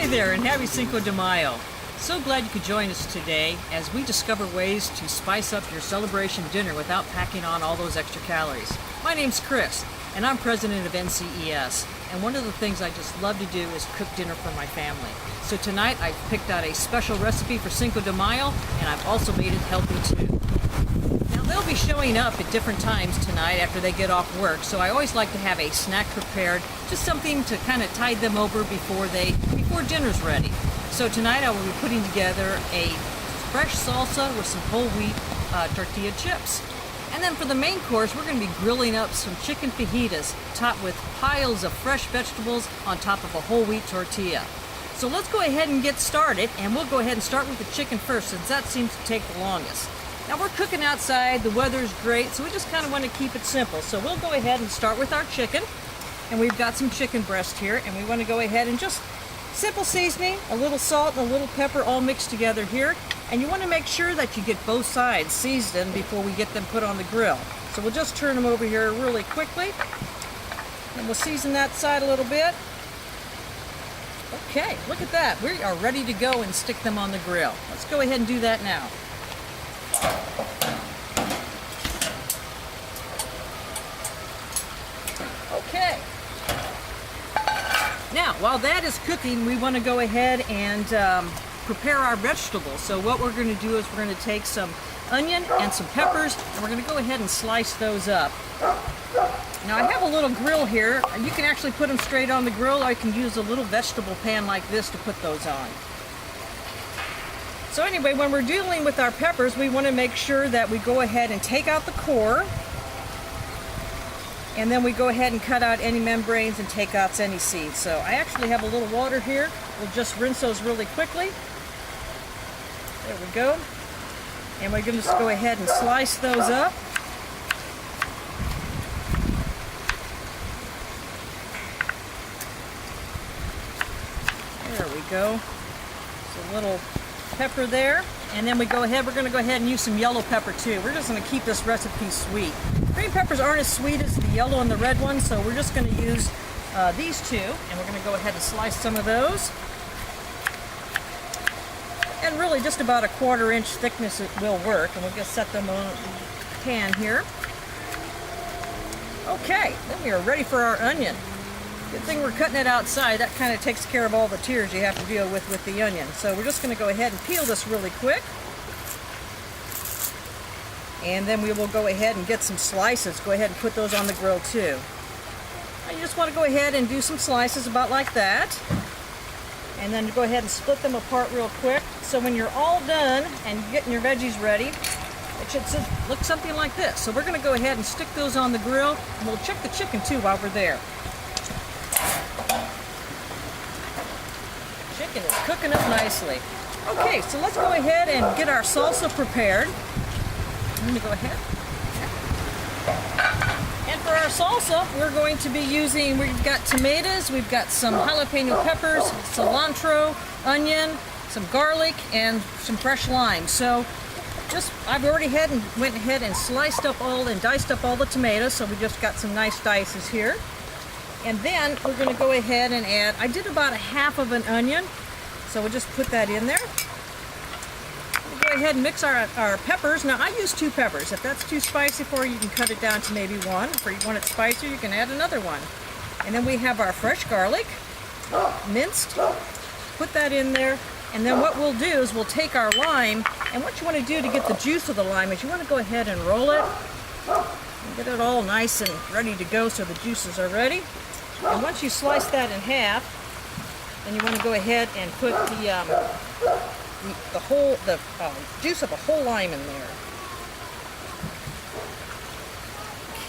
Hi there, and happy Cinco de Mayo. So glad you could join us today as we discover ways to spice up your celebration dinner without packing on all those extra calories. My name's Chris, and I'm president of NCES, and one of the things I just love to do is cook dinner for my family. So tonight I've picked out a special recipe for Cinco de Mayo, and I've also made it healthy too. Now they'll be showing up at different times tonight after they get off work, so I always like to have a snack prepared, just something to kind of tide them over before dinner's ready. So tonight I will be putting together a fresh salsa with some whole wheat tortilla chips. And then for the main course, we're going to be grilling up some chicken fajitas topped with piles of fresh vegetables on top of a whole wheat tortilla. So let's go ahead and get started, and we'll go ahead and start with the chicken first since that seems to take the longest. Now we're cooking outside, the weather's great, so we just kind of want to keep it simple. So we'll go ahead and start with our chicken, and we've got some chicken breast here, and we want to go ahead and just simple seasoning, a little salt and a little pepper all mixed together here. And you want to make sure that you get both sides seasoned before we get them put on the grill. So we'll just turn them over here really quickly. And we'll season that side a little bit. Okay, look at that. We are ready to go and stick them on the grill. Let's go ahead and do that now. Okay. Now, while that is cooking, we want to go ahead and prepare our vegetables. So what we're going to do is we're going to take some onion and some peppers, and we're going to go ahead and slice those up. Now, I have a little grill here. You can actually put them straight on the grill, or you can use a little vegetable pan like this to put those on. So anyway, when we're dealing with our peppers, we want to make sure that we go ahead and take out the core. And then we go ahead and cut out any membranes and take out any seeds. So I actually have a little water here. We'll just rinse those really quickly. There we go. And we're going to just go ahead and slice those up. There we go. Just a little pepper there. And then we're going to go ahead and use some yellow pepper too. We're just going to keep this recipe sweet. Green peppers aren't as sweet as the yellow and the red ones, so we're just going to use these two, and we're going to go ahead and slice some of those. And really just about a 1/4 inch thickness it will work, and we'll just set them on the pan here. Okay, then we are ready for our onion. Good thing we're cutting it outside. That kind of takes care of all the tears you have to deal with the onion. So we're just going to go ahead and peel this really quick. And then we will go ahead and get some slices. Go ahead and put those on the grill too. Now you just want to go ahead and do some slices about like that. And then go ahead and split them apart real quick. So when you're all done and getting your veggies ready, it should look something like this. So we're going to go ahead and stick those on the grill, and we'll check the chicken too while we're there. Chicken is cooking up nicely. Okay, so let's go ahead and get our salsa prepared. I'm going to go ahead. And for our salsa, we're going to be using, we've got tomatoes, we've got some jalapeno peppers, cilantro, onion, some garlic, and some fresh lime. So I've already went ahead and diced up all the tomatoes, so we just got some nice dices here. And then we're going to go ahead and add, I did about 1/2 of an onion, so we'll just put that in there. Go ahead and mix our peppers. Now I use 2 peppers. If that's too spicy for you, you can cut it down to maybe 1. If you want it spicier, you can add another one. And then we have our fresh garlic, minced. Put that in there. And then what we'll do is we'll take our lime, and what you want to do to get the juice of the lime is you want to go ahead and roll it and get it all nice and ready to go so the juices are ready. And once you slice that in half, then you want to go ahead and put the juice of a whole lime in there.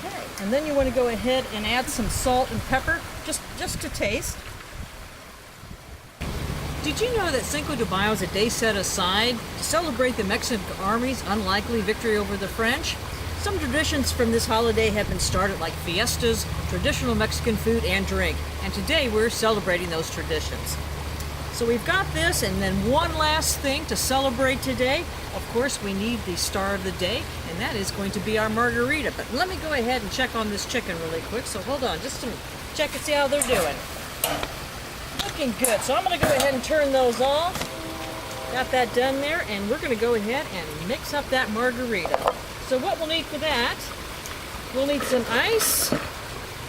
Okay, and then you want to go ahead and add some salt and pepper, just to taste. Did you know that Cinco de Mayo is a day set aside to celebrate the Mexican Army's unlikely victory over the French? Some traditions from this holiday have been started, like fiestas, traditional Mexican food and drink, and today we're celebrating those traditions. So we've got this, and then one last thing to celebrate today. Of course, we need the star of the day, and that is going to be our margarita. But let me go ahead and check on this chicken really quick. So hold on, just to check and see how they're doing. looking good. So I'm going to go ahead and turn those off. Got that done there, and we're going to go ahead and mix up that margarita. So what we'll need for that, we'll need some ice,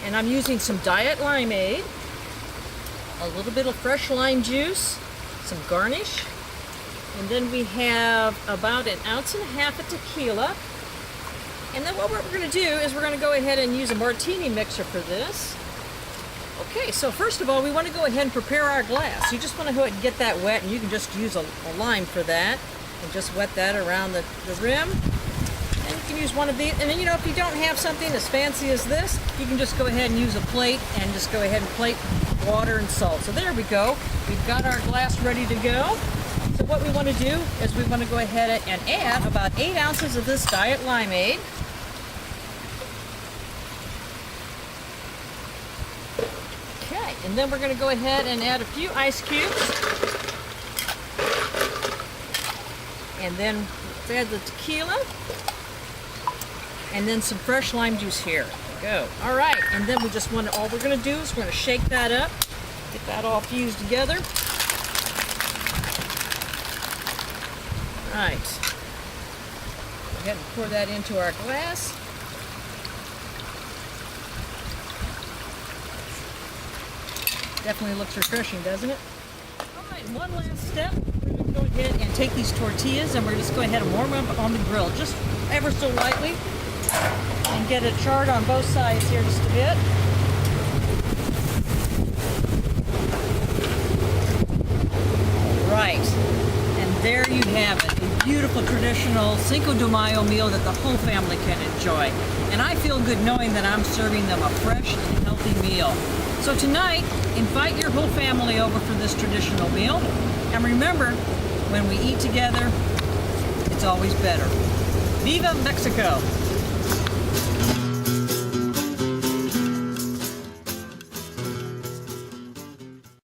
and I'm using some diet limeade, a little bit of fresh lime juice, some garnish, and then we have about 1.5 ounces of tequila. And then what we're going to do is we're going to go ahead and use a martini mixer for this. Okay, so first of all, we want to go ahead and prepare our glass. You just want to go ahead and get that wet, and you can just use a lime for that, and just wet that around the rim. And you can use one of these, and then, you know, if you don't have something as fancy as this, you can just go ahead and use a plate and just go ahead and plate water and salt. So there we go. We've got our glass ready to go. So what we want to do is we want to go ahead and add about 8 ounces of this diet limeade. Okay, and then we're going to go ahead and add a few ice cubes. And then let's add the tequila. And then some fresh lime juice here. There we go. All right, and then we just want to, all we're going to do is we're going to shake that up, get that all fused together. All right. Go ahead and pour that into our glass. Definitely looks refreshing, doesn't it? All right, one last step. We're going to go ahead and take these tortillas, and we're just going to go ahead and warm them up on the grill, just ever so lightly, and get it charred on both sides here just a bit. Right, and there you have it, a beautiful traditional Cinco de Mayo meal that the whole family can enjoy. And I feel good knowing that I'm serving them a fresh and healthy meal. So tonight, invite your whole family over for this traditional meal. And remember, when we eat together, it's always better. Viva Mexico!